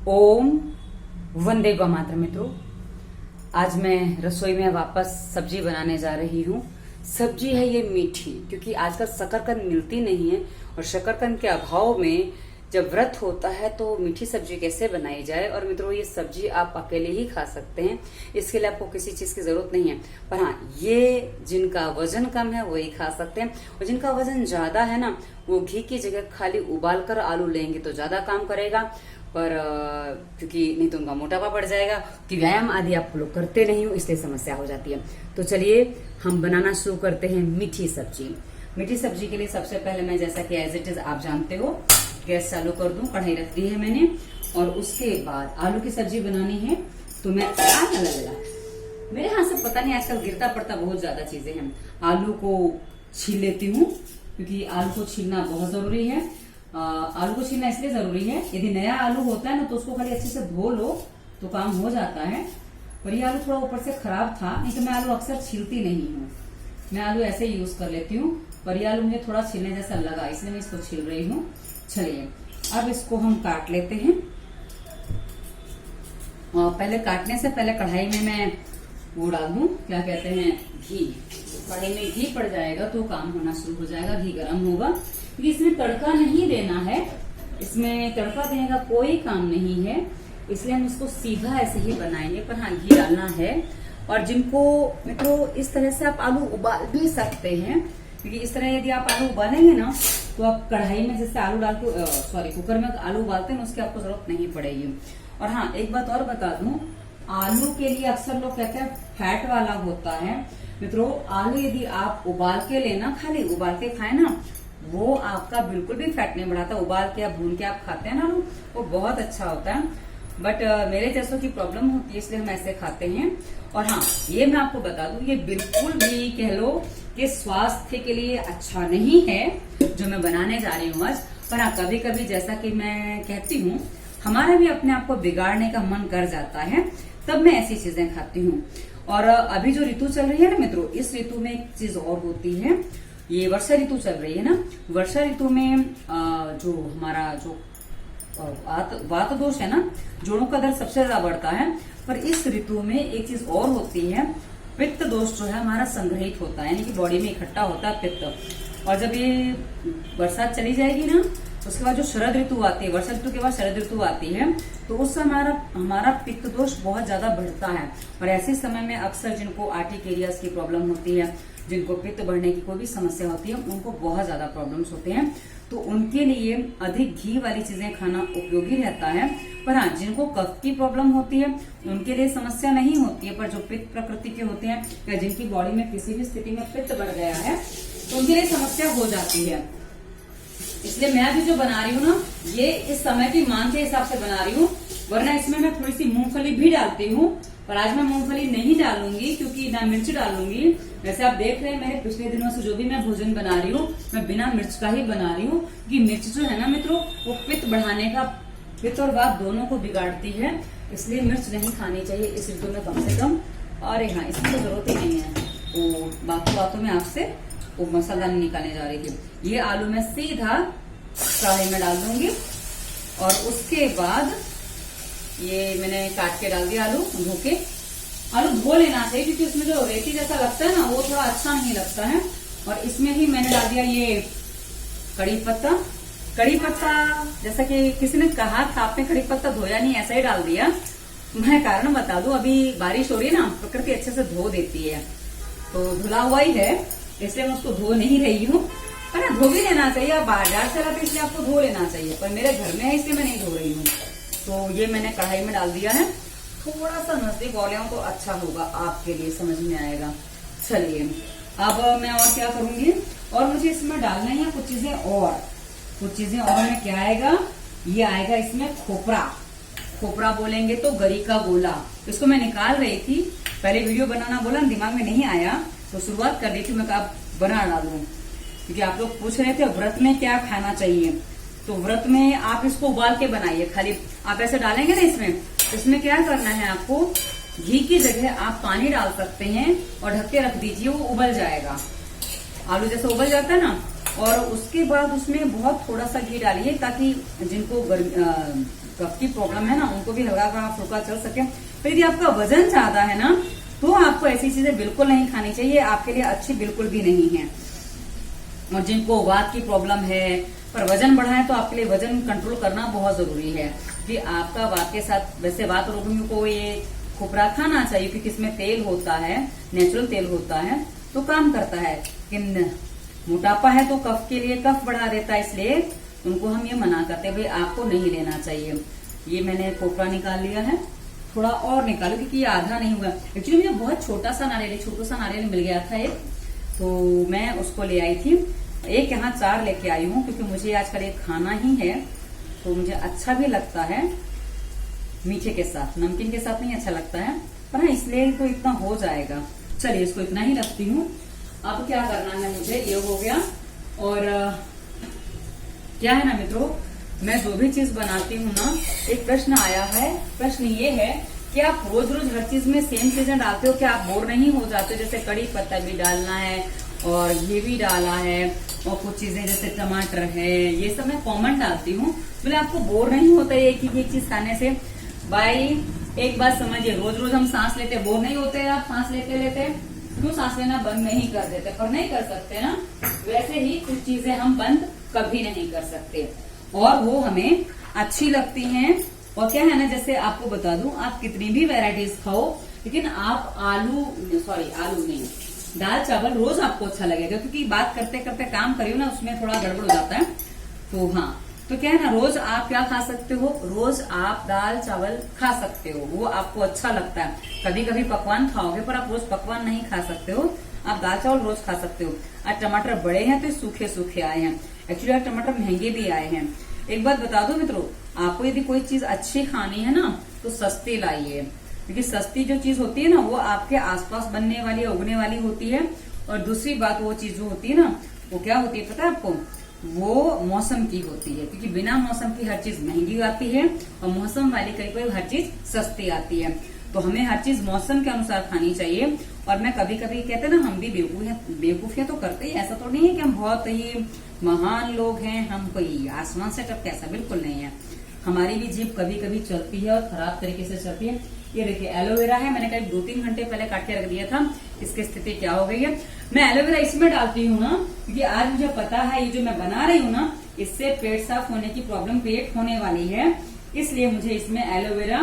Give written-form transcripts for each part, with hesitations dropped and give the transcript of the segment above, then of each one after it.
ओम वंदे गौ मातरम। मित्रों, आज मैं रसोई में वापस सब्जी बनाने जा रही हूँ। सब्जी है ये मीठी, क्योंकि आजकल शकरकंद मिलती नहीं है और शकरकंद के अभाव में जब व्रत होता है तो मीठी सब्जी कैसे बनाई जाए। और मित्रों, ये सब्जी आप अकेले ही खा सकते हैं, इसके लिए आपको किसी चीज की जरूरत नहीं है। पर हाँ, ये जिनका वजन कम है वही खा सकते हैं, और जिनका वजन ज्यादा है ना, वो घी की जगह खाली उबाल कर आलू लेंगे तो ज्यादा काम करेगा। पर क्योंकि नहीं तो उनका मोटापा बढ़ जाएगा, कि व्यायाम आदि आप लोग करते नहीं हो, इसलिए समस्या हो जाती है। तो चलिए हम बनाना शुरू करते हैं मीठी सब्जी। मीठी सब्जी के लिए सबसे पहले मैं, जैसा कि एज इट इज आप जानते हो, गैस चालू कर दूं, कढ़ाई रख दी है मैंने। और उसके बाद आलू की सब्जी बनानी है तो मैं मेरे हाथ से पता नहीं आजकल गिरता पड़ता बहुत ज्यादा चीजें हैं। आलू को छील लेती हूँ, क्योंकि आलू को छीलना बहुत जरूरी है। आलू को छीलना इसलिए जरूरी है, यदि नया आलू होता है ना तो उसको खाली अच्छे से धो लो तो काम हो जाता है। पर ये आलू थोड़ा ऊपर से खराब था, नहीं तो मैं आलू अक्सर छीलती नहीं हूँ, मैं आलू ऐसे ही यूज कर लेती हूँ। पर ये आलू मुझे थोड़ा छीलने जैसा लगा, इसलिए मैं इसको छील रही हूँ। चलिए अब इसको हम काट लेते हैं। और पहले काटने से पहले कढ़ाई में मैं वो डाल दूं, क्या कहते हैं, घी। कढ़ाई में घी पड़ जाएगा तो काम होना शुरू हो जाएगा। घी गर्म होगा, क्योंकि इसमें तड़का नहीं देना है, इसमें तड़का देने का कोई काम नहीं है, इसलिए हम इसको सीधा ऐसे ही बनाएंगे। पर हाँ, घी डालना है। और जिनको मित्रों, इस तरह से आप आलू उबाल भी सकते हैं, क्योंकि इस तरह यदि आप आलू उबालेंगे ना तो आप कढ़ाई में जैसे आलू डाल के कुकर में आलू उबालते हैं, उसकी आपको जरूरत नहीं पड़ेगी। और हाँ, एक बात और बता दूं, आलू के लिए अक्सर लोग कहते हैं फैट वाला होता है। मित्रों, आलू यदि आप उबाल के लेना, खाली उबाल के खाए ना, वो आपका बिल्कुल भी फैट नहीं बढ़ाता। उबाल के या भून के आप खाते हैं ना आलू, वो बहुत अच्छा होता है। बट मेरे जैसों की प्रॉब्लम होती है, इसलिए हम ऐसे खाते हैं। और हाँ, ये मैं आपको बता दूं, ये बिल्कुल भी कह लो कि स्वास्थ्य के लिए अच्छा नहीं है जो मैं बनाने जा रही हूँ आज। पर हाँ, कभी कभी जैसा कि मैं कहती हूँ, हमारा भी अपने आप को बिगाड़ने का मन कर जाता है, तब मैं ऐसी चीजें खाती हूँ। और अभी जो ऋतु चल रही है ना मित्रों, इस ऋतु में एक चीज और होती है, ये वर्षा ऋतु चल रही है ना। वर्षा ऋतु में जो हमारा जो वात दोष है ना, जोड़ों का दर्द सबसे ज्यादा बढ़ता है। पर इस ऋतु में एक चीज और होती है, पित्त दोष जो है हमारा संग्रहित होता है, यानी कि बॉडी में इकट्ठा होता है पित्त। और जब ये बरसात चली जाएगी ना, उसके बाद जो शरद ऋतु आती है, वर्षा ऋतु के बाद शरद ऋतु आती है, तो उस समय हमारा पित्त दोष बहुत ज्यादा बढ़ता है। और ऐसे समय में अक्सर जिनको आर्टिकेरियास की प्रॉब्लम होती है, जिनको पित्त बढ़ने की कोई भी समस्या होती है, उनको बहुत ज्यादा प्रॉब्लम्स होते हैं। तो उनके लिए अधिक घी वाली चीजें खाना उपयोगी रहता है। पर हाँ, जिनको कफ की प्रॉब्लम होती है उनके लिए समस्या नहीं होती है। पर जो पित्त प्रकृति के होते हैं, या जिनकी बॉडी में किसी भी स्थिति में पित्त बढ़ गया है, तो उनके लिए समस्या हो जाती है। इसलिए मैं भी जो बना रही हूँ ना, ये इस समय की मांग के हिसाब से बना रही हूँ। वरना इसमें मैं थोड़ी सी मूंगफली भी डालती हूँ, पर आज मैं मूंगफली नहीं डालूंगी, क्योंकि ना मिर्च डालूंगी। वैसे आप देख रहे हैं, मेरे पिछले दिनों से जो भी मैं भोजन बना रही हूँ, मैं बिना मिर्च का ही बना रही हूँ। क्योंकि मिर्च जो है ना मित्रों, वो पित्त बढ़ाने का, पित्त और वात दोनों को बिगाड़ती है, इसलिए मिर्च नहीं खानी चाहिए इस ऋतु में कम से कम। और हाँ, इसकी तो जरूरत ही नहीं है। तो बातों में आपसे वो मसाला नहीं निकालने जा रही थी। ये आलू मैं सीधा कढ़ाई में डाल दूंगी, और उसके बाद ये मैंने काट के डाल दिया आलू धो के। आलू धो लेना चाहिए, क्योंकि उसमें जो रेती जैसा लगता है ना, वो थोड़ा अच्छा नहीं लगता है। और इसमें ही मैंने डाल दिया ये कड़ी पत्ता। कड़ी पत्ता, जैसा कि किसी ने कहा था, आपने कड़ी पत्ता धोया नहीं, ऐसा ही डाल दिया। मैं कारण बता दूं, अभी बारिश हो रही है ना, प्रकृति अच्छे से धो देती है, तो धुला हुआ ही है, इसलिए मैं उसको धो नहीं रही हूँ। पर ना, धो भी लेना चाहिए, आप बाजार से लाते इसलिए आपको धो लेना चाहिए, पर मेरे घर में है इसलिए मैं नहीं धो रही हूँ। तो ये मैंने कढ़ाई में डाल दिया है। थोड़ा सा नजदीक ऑलियों तो अच्छा होगा, आपके लिए समझ में आएगा। चलिए अब मैं और क्या करूंगी, और मुझे इसमें डालना है कुछ चीजें और में क्या आएगा, ये आएगा इसमें खोपरा बोलेंगे तो गरी का गोला। इसको मैं निकाल रही थी, पहले वीडियो बनाना बोला, दिमाग में नहीं आया, तो शुरुआत कर रही थी मैं कहा बना डालूं, क्योंकि आप लोग पूछ रहे थे व्रत में क्या खाना चाहिए। तो व्रत में आप इसको उबाल के बनाइए, खाली आप ऐसे डालेंगे ना इसमें क्या करना है आपको, घी की जगह आप पानी डाल सकते हैं और ढक के रख दीजिए, वो उबल जाएगा। आलू जैसे उबल जाता है ना, और उसके बाद उसमें बहुत थोड़ा सा घी डालिए, ताकि जिनको कफ की प्रॉब्लम है ना, उनको भी हल्का फुल्का चल सके। तो यदि आपका वजन ज्यादा है ना, तो आपको ऐसी चीजें बिल्कुल नहीं खानी चाहिए, आपके लिए अच्छी बिल्कुल भी नहीं है। और जिनको वात की प्रॉब्लम है पर वजन बढ़ा है, तो आपके लिए वजन कंट्रोल करना बहुत जरूरी है कि आपका वात के साथ, वैसे वात रोगियों को ये खोपरा खाना चाहिए क्योंकि इसमें तेल होता है, नेचुरल तेल होता है, तो काम करता है। लेकिन मोटापा है तो कफ के लिए कफ बढ़ा देता है, इसलिए उनको हम ये मना करते हैं, भाई आपको नहीं लेना चाहिए। ये मैंने खोपरा निकाल लिया है, थोड़ा और निकालो क्योंकि ये आधा नहीं हुआ। एक्चुअली मुझे बहुत छोटा सा नारियल मिल गया था एक, तो मैं उसको ले आई थी। एक यहाँ 4 लेके आई हूँ क्योंकि मुझे आजकल एक खाना ही है, तो मुझे अच्छा भी लगता है मीठे के साथ, नमकीन के साथ नहीं अच्छा लगता है, पर हाँ इसलिए तो इतना हो जाएगा। चलिए इसको इतना ही रखती हूँ। अब क्या करना है मुझे, ये हो गया। और क्या है ना मित्रों, मैं जो भी चीज बनाती हूँ ना, एक प्रश्न आया है। प्रश्न ये है कि आप रोज रोज हर चीज में सेम चीजें डालते हो, क्या आप बोर नहीं हो जाते? जैसे कड़ी पत्ता भी डालना है और ये भी डाला है और कुछ चीजें जैसे टमाटर है, ये सब मैं कॉमन डालती हूँ। बोले आपको बोर नहीं होता है एक ही चीज खाने से? भाई एक बात समझिए, रोज रोज हम सांस लेते बोर नहीं होते? आप सांस लेते लेते क्यों सांस लेना बंद नहीं कर देते? पर नहीं कर सकते ना, वैसे ही कुछ चीजें हम बंद कभी नहीं कर सकते और वो हमें अच्छी लगती हैं। और क्या है ना, जैसे आपको बता दूं, आप कितनी भी वैरायटीज खाओ, लेकिन आप आलू नहीं, दाल चावल रोज आपको अच्छा लगेगा, क्योंकि बात करते करते काम करियो ना, उसमें थोड़ा गड़बड़ हो जाता है। तो हाँ, तो क्या है ना, रोज आप क्या खा सकते हो, रोज आप दाल चावल खा सकते हो, वो आपको अच्छा लगता है। कभी कभी पकवान खाओगे, पर आप रोज पकवान नहीं खा सकते हो, आप दाल चावल रोज खा सकते हो। आज टमाटर बड़े हैं तो सूखे सूखे आए हैं, एक्चुअली आज टमाटर महंगे भी आए हैं। एक बात बता दो मित्रों, आपको यदि कोई चीज अच्छी खानी है ना, तो सस्ती लाइए, क्योंकि सस्ती जो चीज होती है ना, वो आपके आसपास बनने वाली, उगने वाली होती है। और दूसरी बात, वो चीज जो होती है ना, वो क्या होती है पता है आपको, वो मौसम की होती है, क्योंकि बिना मौसम की हर चीज महंगी आती है और मौसम वाली कहीं हर चीज सस्ती आती है। तो हमें हर चीज मौसम के अनुसार खानी चाहिए। और मैं कभी कभी कहते हैं ना, हम भी बेवकूफियां तो करते ही, ऐसा तो नहीं है कि हम बहुत ही महान लोग हैं, हम कोई आसमान से टपके, ऐसा बिल्कुल नहीं है। हमारी भी जीभ कभी कभी चलती है और खराब तरीके से चलती है। ये देखिए एलोवेरा है, मैंने करीब 2-3 घंटे पहले काट के रख दिया था, इसकी स्थिति क्या हो गई है। मैं एलोवेरा इसमें डालती हूँ ना, क्योंकि आज मुझे पता है ये जो मैं बना रही हूँ ना, इससे पेट साफ होने की प्रॉब्लम क्रिएट होने वाली है, इसलिए मुझे इसमें एलोवेरा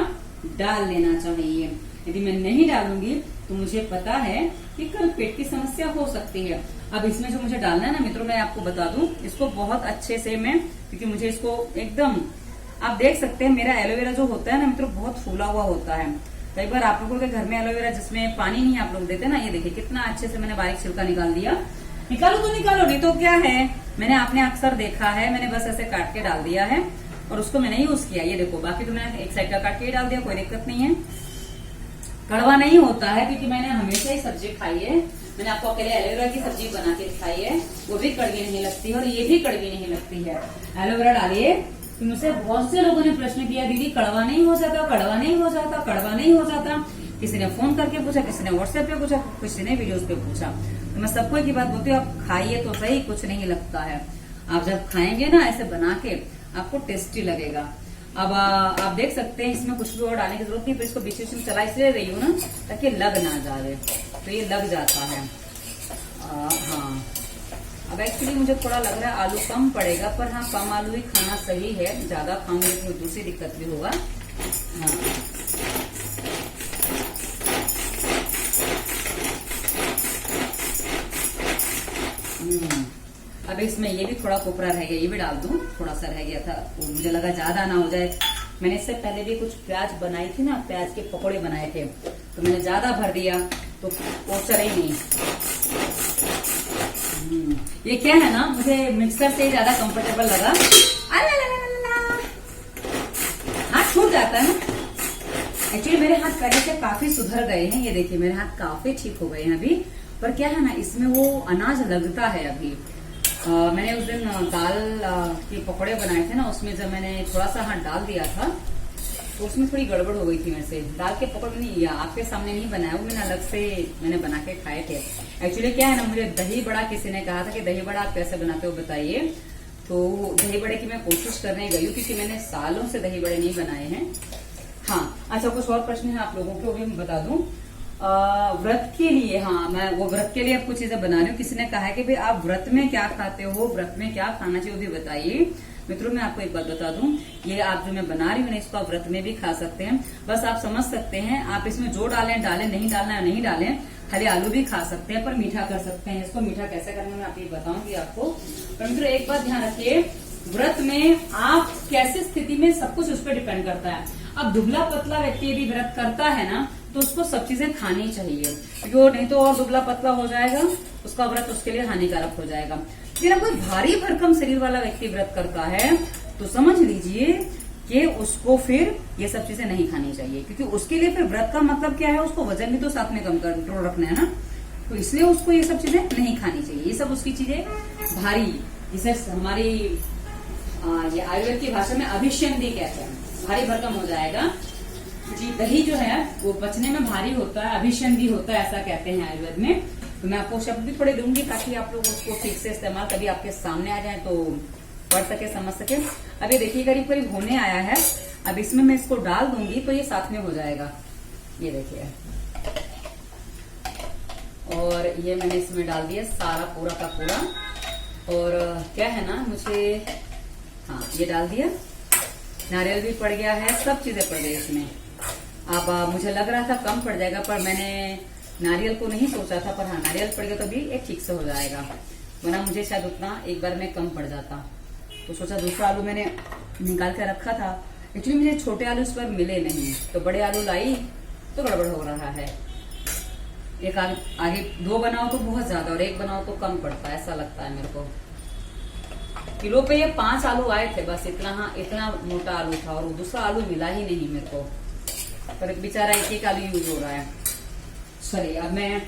डाल लेना चाहिए। यदि मैं नहीं डालूंगी तो मुझे पता है कि कल पेट की समस्या हो सकती है। अब इसमें जो मुझे डालना है ना मित्रों, मैं आपको बता दूं, इसको बहुत अच्छे से मैं, क्योंकि मुझे इसको एकदम, आप देख सकते हैं मेरा एलोवेरा जो होता है ना मित्रों, बहुत फूला हुआ होता है। कई बार आप लोगों के घर में एलोवेरा जिसमें पानी नहीं आप लोग देते ना, ये देखिए कितना अच्छे से मैंने बारीक छिलका निकाल दिया। निकालो तो निकालो, नहीं तो क्या है, मैंने आपने अक्सर देखा है, मैंने बस ऐसे काट के डाल दिया है और उसको मैंने यूज किया। ये देखो, बाकी तो मैंने एक साइड का काट के डाल दिया, कोई दिक्कत नहीं है। कड़वा नहीं होता है, क्योंकि मैंने हमेशा ही सब्जी खाई है। मैंने आपको अकेले एलोवेरा की सब्जी बना के खाई है, वो भी कड़वी नहीं लगती है और ये भी कड़वी नहीं लगती है। एलोवेरा डालिए। तो मुझसे बहुत से लोगों ने प्रश्न किया, दीदी कड़वा नहीं हो जाता, कड़वा नहीं हो जाता, कड़वा नहीं हो जाता। किसी ने फोन करके पूछा, किसी ने व्हाट्सएप पे पूछा, किसी ने वीडियोस पे पूछा। तो मैं सबको एक ही बात बोलती हूँ, आप खाइए तो सही, कुछ नहीं लगता है। आप जब खाएंगे ना ऐसे बना के, आपको टेस्टी लगेगा। अब आप देख सकते हैं, इसमें कुछ भी और डालने की जरूरत नहीं, पर इसको बीच बीच में चला इसलिए रही हूँ ना, ताकि लग ना जाए। तो ये लग जाता है। हाँ, अब एक्चुअली मुझे थोड़ा लग रहा है आलू कम पड़ेगा, पर हाँ कम आलू ही खाना सही है, ज्यादा खाऊंगे तो दूसरी दिक्कत भी होगा। हाँ, अब इसमें ये भी थोड़ा कोपरा रह गया, ये भी डाल दूं, थोड़ा सा रह गया था, वो मुझे लगा ज्यादा ना हो जाए। मैंने इससे पहले भी कुछ प्याज बनाई थी ना, प्याज के पकौड़े बनाए थे, तो मैंने ज्यादा भर दिया तो वो चले ही नहीं। ये क्या है ना, मुझे मिक्सर से ज्यादा कंफर्टेबल लगा। हाथ छूट जाता है ना। एक्चुअली मेरे हाथ पहले से काफी सुधर गए हैं, ये देखिए मेरे हाथ काफी ठीक हो गए हैं अभी। पर क्या है ना, इसमें वो अनाज लगता है अभी। मैंने उस दिन दाल के पकौड़े बनाए थे ना, उसमें जब मैंने थोड़ा सा हाथ डाल दिया था तो उसमें थोड़ी गड़बड़ हो गई थी मेरे से। दाल के पकौड़े नहीं, या आपके सामने नहीं बनाया, वो मैंने अलग से मैंने बना के खाए थे। एक्चुअली क्या है ना, मुझे दही बड़ा किसी ने कहा था कि दही बड़ा आप कैसे बनाते हो बताइए। तो दही बड़े की मैं कोशिश करने गई हूँ, क्योंकि मैंने सालों से दही बड़े नहीं बनाए हैं। हाँ अच्छा, कुछ और प्रश्न है आप लोगों के, वो भी मैं बता दूं। व्रत के लिए, हाँ मैं वो व्रत के लिए अब कुछ चीजें बना रही हूँ। किसी ने कहा है कि भाई आप व्रत में क्या खाते हो, व्रत में क्या खाना चाहिए, वो भी बताइए। मित्रों मैं आपको एक बात बता दूं, ये आप जो मैं बना रही हूँ ना, इसको आप व्रत में भी खा सकते हैं। बस आप समझ सकते हैं, आप इसमें जो डालें नहीं डालना है नहीं डालें, खाली आलू भी खा सकते हैं, पर मीठा कर सकते हैं। इसको मीठा कैसे करना मैं आप ये बताऊंगी आपको। पर मित्रों एक बात ध्यान रखिए, व्रत में आप कैसी स्थिति में, सब कुछ उस पर डिपेंड करता है। अब दुबला पतला व्यक्ति यदि व्रत करता है ना, तो उसको सब चीजें खानी चाहिए, क्योंकि वो नहीं तो और दुबला पतला हो जाएगा, उसका व्रत उसके लिए हानिकारक हो जाएगा। लेकिन अब कोई भारी भरकम शरीर वाला व्यक्ति व्रत करता है, तो समझ लीजिए कि उसको फिर ये सब चीजें नहीं खानी चाहिए, क्योंकि उसके लिए फिर व्रत का मतलब क्या है, उसको वजन भी तो साथ में कम कंट्रोल रखना है ना, तो इसलिए उसको ये सब चीजें नहीं खानी चाहिए। ये सब उसकी चीजें भारी, जिसे हमारी ये आयुर्वेद की भाषा में अभिष्यंदी कहते हैं, भारी भरकम हो जाएगा जी। दही जो है वो पचने में भारी होता है, अभिष्यंदी होता है, ऐसा कहते हैं आयुर्वेद में। तो मैं आपको शब्द भी थोड़े दूंगी, ताकि आप लोग उसको ठीक से इस्तेमाल कभी आपके सामने आ जाए तो पढ़ सके, समझ सके। अब ये देखिए करीब करीब होने आया है। अब इसमें मैं इसको डाल दूंगी तो ये साथ में हो जाएगा, ये देखिए। और ये मैंने इसमें डाल दिया सारा पूरा का पूरा। और क्या है ना, मुझे हाँ ये डाल दिया, नारियल भी पड़ गया है, सब चीजें पड़ गई इसमें। अब मुझे लग रहा था कम पड़ जाएगा, पर मैंने नारियल को नहीं सोचा था, पर हाँ नारियल पड़ गया तो भी एक ठीक से हो जाएगा, वरना मुझे शायद उतना एक बार में कम पड़ जाता। तो सोचा दूसरा आलू मैंने निकाल के रखा था, एक्चुअली मुझे छोटे आलू इस पर मिले नहीं, तो बड़े आलू लाई तो गड़बड़ हो रहा है। एक आगे दो बनाओ तो बहुत ज्यादा, और एक बनाओ तो कम पड़ता है, ऐसा लगता है मेरे को। किलो पे ये 5 आलू आए थे बस, इतना हाँ इतना मोटा आलू था, और दूसरा आलू मिला ही नहीं मेरे को, पर बेचारा एक आलू यूज हो रहा है। चलिए अब मैं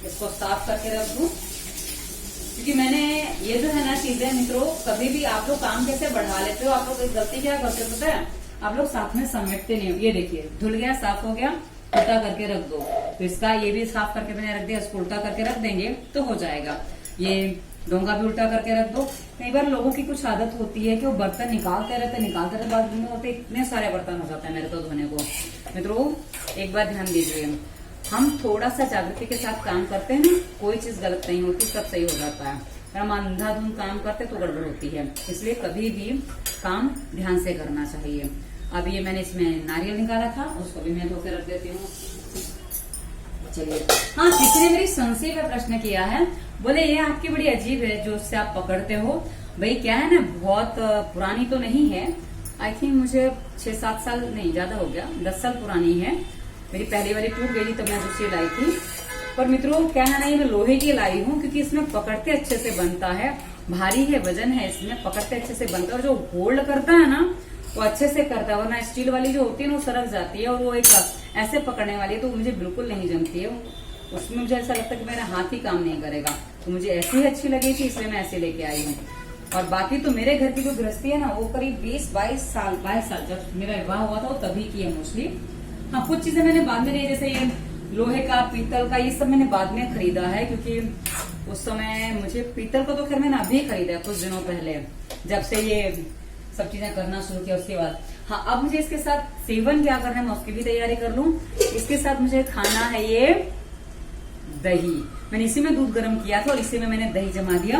इसको साफ करके रख दूं, क्योंकि मैंने ये जो है ना चीजें मित्रों, कभी भी आप लोग काम कैसे बढ़ा लेते हो, आप लोग एक गलती क्या करते हो पता है, आप लोग साथ में समेटते नहीं हो। ये देखिए धुल गया, साफ हो गया, उल्टा करके रख दो। तो इसका ये भी साफ करके मैंने रख दिया, इसको उल्टा करके रख देंगे तो हो जाएगा। ये डोंगा भी उल्टा करके रख दो। कई बार लोगों की कुछ आदत होती है कि वो बर्तन निकालते रहते बाद में होते इतने सारे बर्तन हो जाते हैं मेरे तो धोने को। मित्रों एक बार ध्यान दीजिए, हम थोड़ा सा जागृति के साथ काम करते हैं ना, कोई चीज गलत नहीं होती, सब सही हो जाता है। हम अंधाधुंध काम करते तो गड़बड़ होती है, इसलिए कभी भी काम ध्यान से करना चाहिए। अब ये मैंने इसमें नारियल निकाला था, उसको भी मैं धो के रख देती हूँ। चलिए हाँ, किसी ने मेरी संशय का प्रश्न किया है, बोले ये आपकी बड़ी अजीब है जो उससे आप पकड़ते हो। भाई क्या है ना, बहुत पुरानी तो नहीं है, आई थिंक मुझे 6-7 साल नहीं ज्यादा हो गया, 10 साल पुरानी है। मेरी पहली वाली टूट गई थी तो मैं दूसरी लाई थी। पर मित्रों क्या है ना, ये मैं लोहे की लाई हूँ, क्योंकि इसमें पकड़ते अच्छे से बनता है, भारी है, वजन है, इसमें पकड़ते अच्छे से बनता है। और जो होल्ड करता है ना वो अच्छे से करता है, वरना स्टील वाली जो होती है ना वो सरक जाती है, और वो एक ऐसे पकड़ने वाली है तो मुझे बिल्कुल नहीं जमती है। उसमें मुझे ऐसा लगता है कि मेरा हाथ ही काम नहीं करेगा, तो मुझे ऐसी ही अच्छी लगी थी, इसलिए मैं ऐसे लेके आई हूँ। और बाकी तो मेरे घर की जो गृहस्थी है ना, वो करीब 22 साल जब मेरा विवाह हुआ था वो तभी की है मोस्टली। हाँ कुछ चीजें मैंने बाद में ली, जैसे ये लोहे का, पीतल का, ये सब मैंने बाद में खरीदा है, क्योंकि उस समय मुझे पीतल को तो खैर मैंने अभी खरीदा है कुछ दिनों पहले, जब से ये सब चीजें करना शुरू किया उसके बाद। हाँ अब मुझे इसके साथ सेवन क्या करना है मैं उसकी भी तैयारी कर लूं। इसके साथ मुझे खाना है ये दही, मैंने इसी में दूध गर्म किया था और इसी में मैंने दही जमा दिया।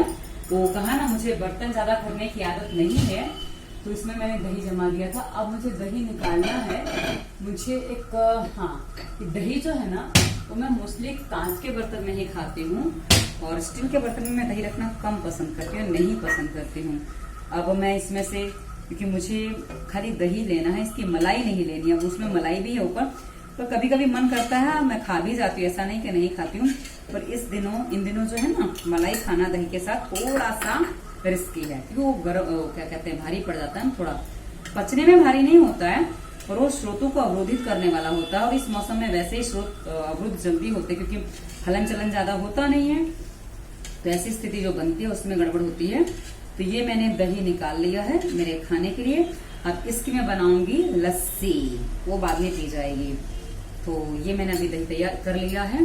वो कहा ना मुझे बर्तन ज्यादा करने की आदत नहीं है, तो इसमें मैंने दही जमा दिया था। अब मुझे दही निकालना है। मुझे एक दही जो है ना वो मैं मोस्टली कांच के बर्तन में ही खाती हूँ, और स्टील के बर्तन में मैं दही रखना कम पसंद करती हूँ, नहीं पसंद करती हूँ। अब मैं इसमें से, क्योंकि मुझे खाली दही लेना है, इसकी मलाई नहीं लेनी है, अब उसमें मलाई भी है ऊपर, तो कभी कभी मन करता है मैं खा भी जाती हूँ, ऐसा नहीं कि नहीं खाती हूँ। पर इन दिनों जो है ना, मलाई खाना दही के साथ थोड़ा सा रिस्की है, क्योंकि वो क्या कहते हैं, भारी पड़ जाता है, थोड़ा पचने में भारी नहीं होता है, और वो स्रोतों को अवरोधित करने वाला होता है। और इस मौसम में वैसे ही स्रोत अवरुद्ध जल्दी होते हैं, क्योंकि हलन चलन ज्यादा होता नहीं है, तो ऐसी स्थिति जो बनती है उसमें गड़बड़ होती है। तो ये मैंने दही निकाल लिया है मेरे खाने के लिए। अब इसकी मैं बनाऊंगी लस्सी, वो बाद में पी जाएगी। तो ये मैंने अभी दही तैयार कर लिया है।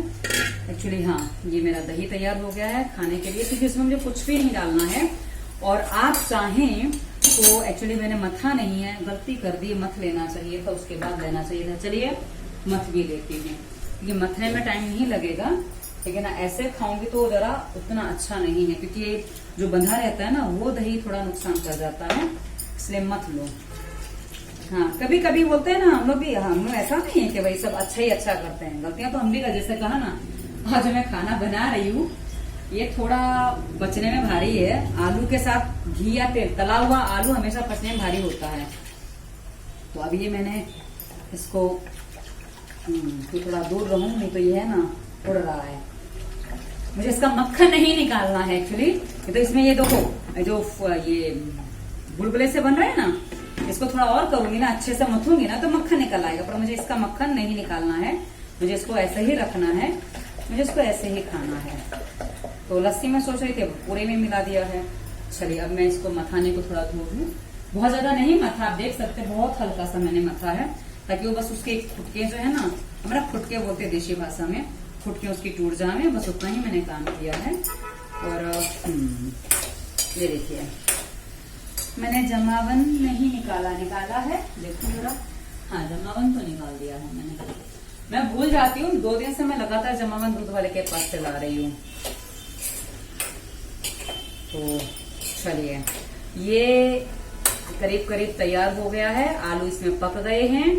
एक्चुअली हाँ, ये मेरा दही तैयार हो गया है खाने के लिए, क्योंकि इसमें मुझे कुछ भी नहीं डालना है। और आप चाहें तो एक्चुअली मैंने मथा नहीं है, गलती कर दी, मथ लेना चाहिए था, उसके बाद लेना चाहिए था। चलिए मथ भी लेती हूँ, क्योंकि मथने में टाइम नहीं लगेगा, लेकिन ऐसे खाऊंगी तो जरा उतना अच्छा नहीं है, क्योंकि ये जो बंधा रहता है ना वो दही थोड़ा नुकसान कर जाता है, इसलिए मत लो। हाँ, कभी कभी बोलते हैं ना हम लोग भी, हम लोग ऐसा नहीं है कि भाई सब अच्छा ही अच्छा करते हैं, गलतियां तो हम भी कर, जैसे कहा ना आज मैं खाना बना रही हूँ, ये थोड़ा पचने में भारी है। आलू के साथ घी या तेल, तला हुआ आलू हमेशा पचने में भारी होता है। तो अभी ये मैंने इसको थोड़ा दूर रहूं, नहीं तो ये है ना उड़ रहा है। मुझे इसका मक्खन नहीं निकालना है एक्चुअली, तो इसमें ये देखो जो ये बुलबुले से बन रहे हैं ना, इसको थोड़ा और करूंगी ना, अच्छे से मथूंगी ना तो मक्खन निकल आएगा, पर मुझे इसका मक्खन नहीं निकालना है, मुझे इसको ऐसे ही रखना है, मुझे इसको ऐसे ही खाना है। तो लस्सी में सोच रही थी पूरे में मिला दिया है। चलिए अब मैं इसको मथाने को थोड़ा धो दूं, बहुत ज्यादा नहीं मथा, आप देख सकते हैं बहुत हल्का सा मैंने मथा है, ताकि वो बस उसके फुटके जो है ना, हमारा फुटके बोलते हैं देशी भाषा में, फुटके उसकी टूट जाए, बस उतना ही मैंने काम किया है। और ये देखिए मैंने जमावन नहीं निकाला है, देखो जरा, हाँ जमावन तो निकाल दिया है मैंने, मैं भूल जाती हूँ, 2 दिन से मैं लगातार जमावन दूध वाले के पास चला रही हूँ। तो चलिए ये करीब करीब तैयार हो गया है, आलू इसमें पक गए हैं,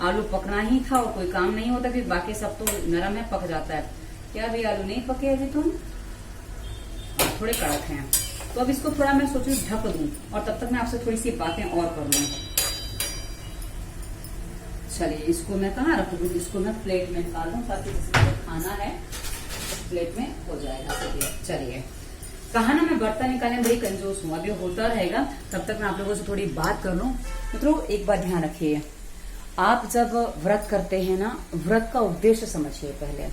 आलू पकना ही था और कोई काम नहीं होता, फिर बाकी सब तो नरम है, पक जाता है। क्या भी आलू नहीं पके अभी तुम, थोड़े कड़क हैं, तो अब इसको थोड़ा मैं सोचू ढक दूं, और तब तक मैं आपसे थोड़ी सी बातें और कर लूं। चलिए इसको मैं कहाँ रख दूं, इसको मैं प्लेट में निकाल दूं, ताकि जिसमें खाना है प्लेट में हो जाएगा। चलिए कहा ना मैं बर्तन निकालने में बड़ी कंजूस हूँ, अभी होता रहेगा, तब तक मैं आप लोगों से थोड़ी बात कर लूं। मित्रों एक बात ध्यान रखिए, आप जब व्रत करते हैं ना, व्रत का उद्देश्य समझिए पहले।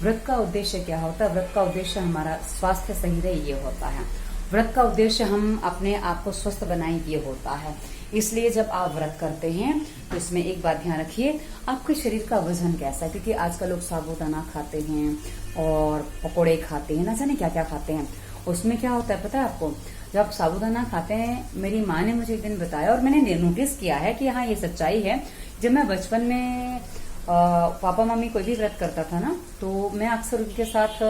व्रत का उद्देश्य क्या होता है? व्रत का उद्देश्य हमारा स्वास्थ्य सही रहे ये होता है। व्रत का उद्देश्य हम अपने आप को स्वस्थ बनाए ये होता है। इसलिए जब आप व्रत करते हैं तो इसमें एक बात ध्यान रखिए, आपके शरीर का वजन कैसा है, क्योंकि आजकल लोग साबूदाना खाते हैं और पकोड़े खाते हैं, ना जाने क्या क्या खाते हैं। उसमें क्या होता है पता है आपको, जब आप साबूदाना खाते हैं, मेरी माँ ने मुझे एक दिन बताया और मैंने नोटिस किया है कि हाँ ये सच्चाई है। जब मैं बचपन में पापा मम्मी कोई भी व्रत करता था ना, तो मैं अक्सर उनके साथ,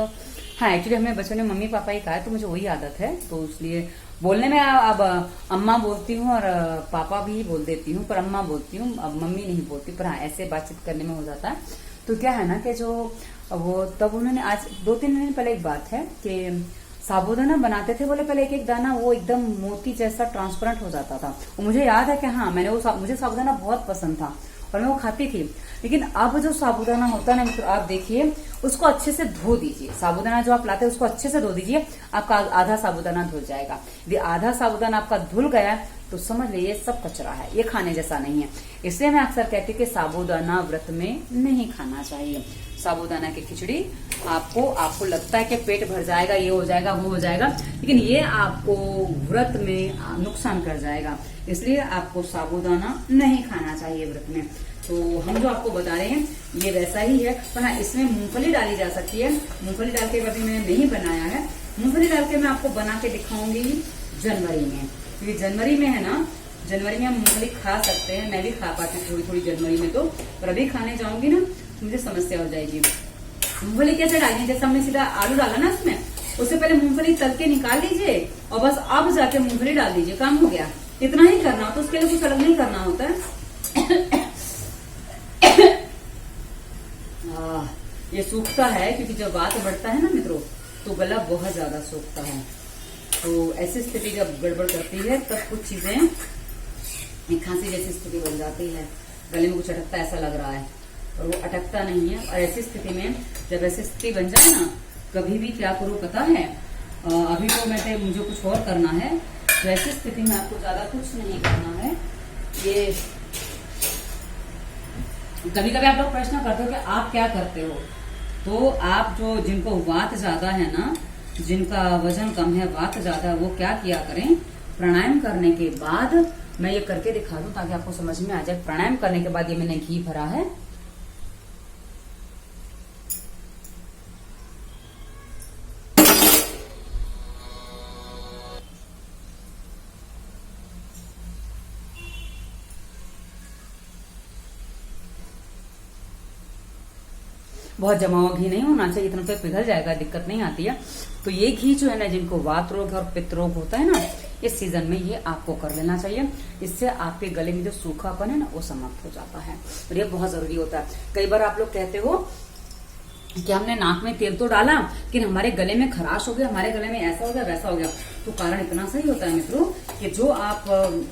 हाँ एक्चुअली हमें बचपन में मम्मी पापा ही कहा है, तो मुझे वही आदत है, तो इसलिए बोलने में अब अम्मा बोलती हूँ और पापा भी बोल देती हूँ, पर अम्मा बोलती हूँ, अब मम्मी नहीं बोलती, पर हाँ ऐसे बातचीत करने में हो जाता है। तो क्या है ना कि जो वो तब उन्होंने, आज 2-3 दिन पहले एक बात है कि साबूदाना बनाते थे, बोले पहले एक एक दाना वो एकदम मोती जैसा ट्रांसपेरेंट हो जाता था। और मुझे याद है कि हाँ मैंने मुझे साबूदाना बहुत पसंद था और मैं वो खाती थी। लेकिन अब जो साबूदाना होता है ना, तो आप देखिए उसको अच्छे से धो दीजिए, साबूदाना जो आप लाते हैं उसको अच्छे से धो दीजिए, आपका आधा साबूदाना धुल जाएगा। यदि आधा साबूदाना आपका धुल गया तो समझ लीजिए सब कचरा है, ये खाने जैसा नहीं है। इसलिए मैं अक्सर कहती हूँ कि साबूदाना व्रत में नहीं खाना चाहिए। साबूदाना की खिचड़ी आपको लगता है कि पेट भर जाएगा, ये हो जाएगा वो हो जाएगा, लेकिन ये आपको व्रत में नुकसान कर जाएगा। इसलिए आपको साबूदाना नहीं खाना चाहिए व्रत में। तो हम जो आपको बता रहे हैं ये वैसा ही है, पर हाँ इसमें मूंगफली डाली जा सकती है। मूंगफली डाल के अभी मैंने नहीं बनाया है, मूंगफली डाल के मैं आपको बना के दिखाऊंगी जनवरी में, क्योंकि जनवरी में है ना, जनवरी में हम मूंगफली खा सकते हैं, मैं भी खा पाती हूँ थोड़ी थोड़ी जनवरी में, तो पर अभी खाने जाऊंगी ना मुझे समस्या हो जाएगी। मूंगफली कैसे डालनी, जैसे हमने सीधा आलू डाला ना इसमें, उससे पहले मूंगफली तल के निकाल लीजिए और बस अब जाके मूंगफली डाल दीजिए, काम हो गया। इतना ही करना होता है, उसके लिए कुछ अलग नहीं करना होता है। ये सूखता है क्योंकि जब वात बढ़ता है ना मित्रों, तो गला बहुत ज्यादा सूखता है। तो ऐसी स्थिति जब गड़बड़ करती है तब कुछ चीजें खांसी जैसी स्थिति बन जाती है, गले में कुछ अटकता ऐसा लग रहा है और वो अटकता नहीं है। और ऐसी स्थिति में जब ऐसी स्थिति बन जाए ना, कभी भी क्या करूँ पता है, अभी तो मुझे कुछ और करना है, तो ऐसी स्थिति में आपको ज्यादा कुछ नहीं करना है। ये कभी कभी आप लोग प्रश्न करते हो कि आप क्या करते हो, तो आप जो जिनको वात ज्यादा है ना, जिनका वजन कम है, वात ज्यादा है, वो क्या किया करें, प्राणायाम करने के बाद, मैं ये करके दिखा दूं ताकि आपको समझ में आ जाए। प्राणायाम करने के बाद ये मैंने घी भरा है, बहुत जमा हुआ घी नहीं होना चाहिए, इतना तो पिघल जाएगा, दिक्कत नहीं आती है। तो ये घी जो है ना, जिनको वात रोग और पित्त रोग होता है ना, इस सीजन में ये आपको कर लेना चाहिए। इससे आपके गले में जो सूखापन है ना वो समाप्त हो जाता है, और ये बहुत जरूरी होता है। कई बार आप लोग कहते हो कि हमने नाक में तेल तो डाला लेकिन हमारे गले में खराश हो गया, हमारे गले में ऐसा हो गया वैसा हो गया। तो कारण इतना सही होता है मित्रों कि जो आप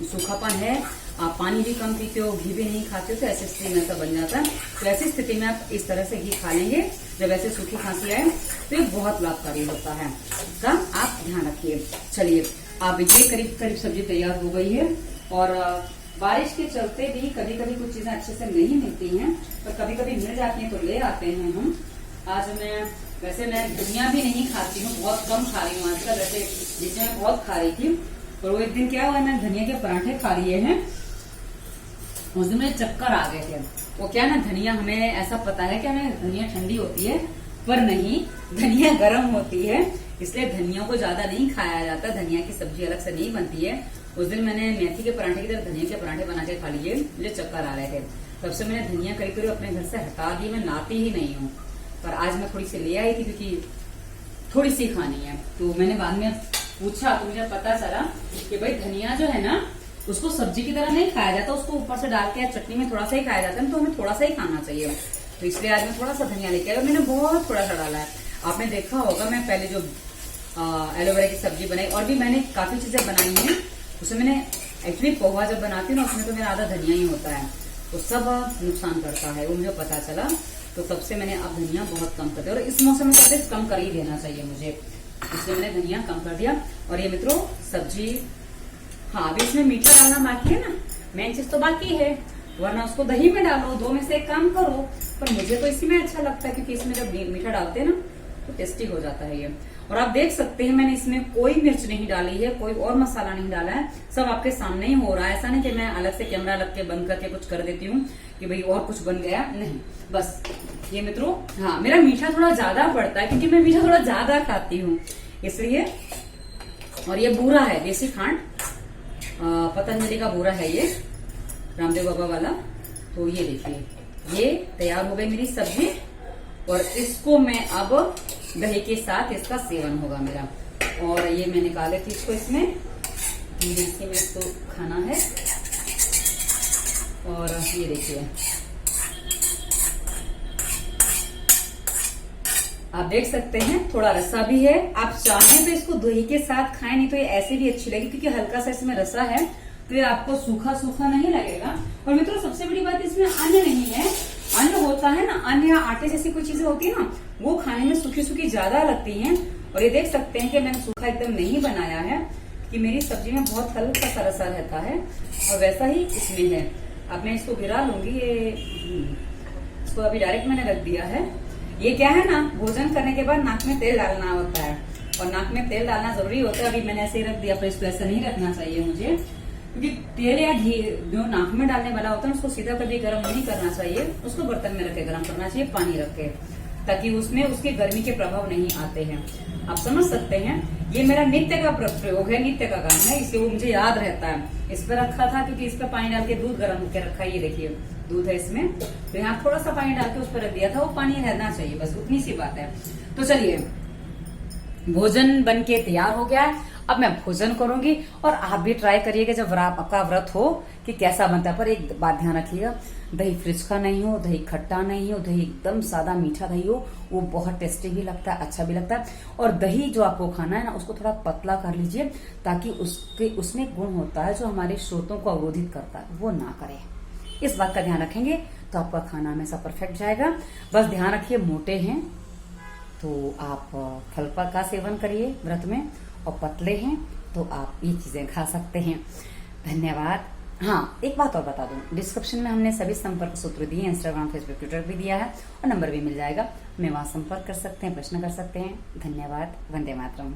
सूखापन है, आप पानी भी कम पीते हो, घी भी नहीं खाते हो, तो ऐसी स्थिति में ऐसा बन जाता है। तो ऐसी स्थिति में आप इस तरह से घी खा लेंगे जब ऐसे सूखी खांसी आए, तो ये बहुत लाभकारी होता है। इसका आप ध्यान रखिए। चलिए, अब ये करीब करीब सब्जी तैयार हो गई है। और बारिश के चलते भी कभी कभी कुछ चीजें अच्छे से नहीं मिलती हैं, पर कभी कभी मिल जाती हैं तो ले आते हैं हम। आज वैसे मैं धनिया भी नहीं खाती हूँ, बहुत कम खा रही हूँ आजकल। वैसे जिसमें मैं बहुत खा रही थी, और वो एक दिन क्या हुआ, मैंने धनिया के पराठे खा लिए हैं, उस दिन मेरे चक्कर आ गए थे। वो क्या ना, धनिया हमें ऐसा पता है कि हमें धनिया ठंडी होती है, पर नहीं, धनिया गर्म होती है, इसलिए धनिया को ज्यादा नहीं खाया जाता। धनिया की सब्जी अलग से नहीं बनती है। उस दिन मैंने मेथी के पराठे की तरह धनिया के पराठे बना के खा लिए, मुझे चक्कर आ रहे थे। तब से मैंने धनिया करीब करीब अपने घर से हटा दी, मैं लाती ही नहीं हूँ। पर आज मैं थोड़ी सी ले आई थी क्योंकि थोड़ी सी खानी है। तो मैंने बाद में पूछा तो मुझे पता चला कि भाई धनिया जो है ना, उसको सब्जी की तरह नहीं खाया जाता, उसको ऊपर से डाल के चटनी में थोड़ा सा ही खाया जाता है, तो हमें थोड़ा सा ही खाना चाहिए। तो इसलिए आज मैं थोड़ा सा धनिया लेके आई, मैंने बहुत थोड़ा सा डाला है। आपने देखा होगा मैं पहले जो एलोवेरा की सब्जी बनाई, और भी मैंने काफी चीजें बनाई हैं, उसमें मैंने एक्चुअली पोहा जब बनाती हूँ ना, उसमें तो मेरा आधा धनिया ही होता है, तो सब नुकसान करता है, वो मुझे पता चला। तो तब से मैंने अब धनिया बहुत कम कर दिया, और इस मौसम में तो कम कर ही देना चाहिए मुझे, इसलिए मैंने धनिया कम कर दिया। और ये मित्रों सब्जी, हाँ अभी इसमें मीठा डालना बाकी है ना, मेन चीज तो बाकी है, वरना उसको दही में डालो, दो में से एक काम करो। पर मुझे तो इसी में अच्छा लगता है, क्योंकि इसमें जब मीठा डालते हैं ना तो टेस्टी हो जाता है ये। और आप देख सकते हैं मैंने इसमें कोई मिर्च नहीं डाली है, कोई और मसाला नहीं डाला है, सब आपके सामने ही हो रहा है। ऐसा नहीं कि मैं अलग से कैमरा लग के बंद करके कुछ कर देती हूँ कि भाई और कुछ बन गया, नहीं। बस ये मित्रों, हाँ मेरा मीठा थोड़ा ज्यादा पड़ता है क्योंकि मैं मीठा थोड़ा ज्यादा खाती हूँ, इसलिए। और ये बूरा है, देसी खांड, पतंजलि का बूरा है ये, रामदेव बाबा वाला। तो ये देखिए, ये तैयार हो गई मेरी सब्जी, और इसको मैं अब दही के साथ इसका सेवन होगा मेरा। और ये मैं निकाले थी इसको, इसमें में इसको खाना है। और ये देखिए, आप देख सकते हैं थोड़ा रसा भी है। आप चाहें तो इसको दही के साथ खाएं, नहीं तो ये ऐसे भी अच्छी लगेगी, क्योंकि हल्का सा इसमें रसा है, तो ये आपको सूखा सूखा नहीं लगेगा। और मित्रों सबसे बड़ी बात, इसमें अन्न नहीं है। अन्न होता है ना, अन्न या आटे जैसी कोई चीजें होती है ना, वो खाने में सूखी सूखी ज्यादा लगती हैं। और ये देख सकते हैं कि मैंने सूखा एकदम नहीं बनाया है, कि मेरी सब्जी में बहुत हल्का सा रसा रहता है, और वैसा ही इसमें है। अब मैं इसको गिरा लूंगी, ये इसको अभी डायरेक्ट मैंने रख दिया है। ये क्या है ना, भोजन करने के बाद नाक में तेल डालना होता है, और नाक में तेल डालना जरूरी होता है। अभी मैंने ऐसे ही रख दिया, पर इसको ऐसा नहीं रखना चाहिए मुझे, क्योंकि तेल या घी जो नाक में डालने वाला होता है उसको सीधा कभी गर्म नहीं करना चाहिए, उसको बर्तन में रख के गर्म करना चाहिए, पानी रख के, ताकि उसमें उसके गर्मी के प्रभाव नहीं आते हैं। आप समझ सकते हैं, ये मेरा नित्य का प्रयोग है, नित्य का काम है, इसलिए वो मुझे याद रहता है। इस पर रखा था क्योंकि इस पर पानी डाल के दूध गर्म होकर रखा है, ये देखिए दूध है इसमें, तो यहाँ थोड़ा सा पानी डाल के उस पर रख दिया था, वो पानी रहना चाहिए, बस उतनी सी बात है। तो चलिए, भोजन बन के तैयार हो गया है, अब मैं भोजन करूंगी। और आप भी ट्राई करिएगा जब आपका व्रत हो कि कैसा बनता है। पर एक बात ध्यान रखिएगा, दही फ्रिज का नहीं हो, दही खट्टा नहीं हो, दही एकदम सादा मीठा दही हो, वो बहुत टेस्टी भी लगता है, अच्छा भी लगता है। और दही जो आपको खाना है ना, उसको थोड़ा पतला कर लीजिए, ताकि उसमें गुण होता है जो हमारे स्रोतों को अवरोधित करता है, वो ना करे। इस बात का ध्यान रखेंगे तो आपका खाना हमेशा परफेक्ट जाएगा। बस ध्यान रखिए, मोटे हैं तो आप फल का सेवन करिए व्रत में, और पतले हैं तो आप ये चीजें खा सकते हैं। धन्यवाद। हाँ, एक बात और बता दूं, डिस्क्रिप्शन में हमने सभी संपर्क सूत्र दिए, इंस्टाग्राम, फेसबुक, ट्विटर भी दिया है, और नंबर भी मिल जाएगा, हमें वहां संपर्क कर सकते हैं, प्रश्न कर सकते हैं। धन्यवाद। वंदे मातरम।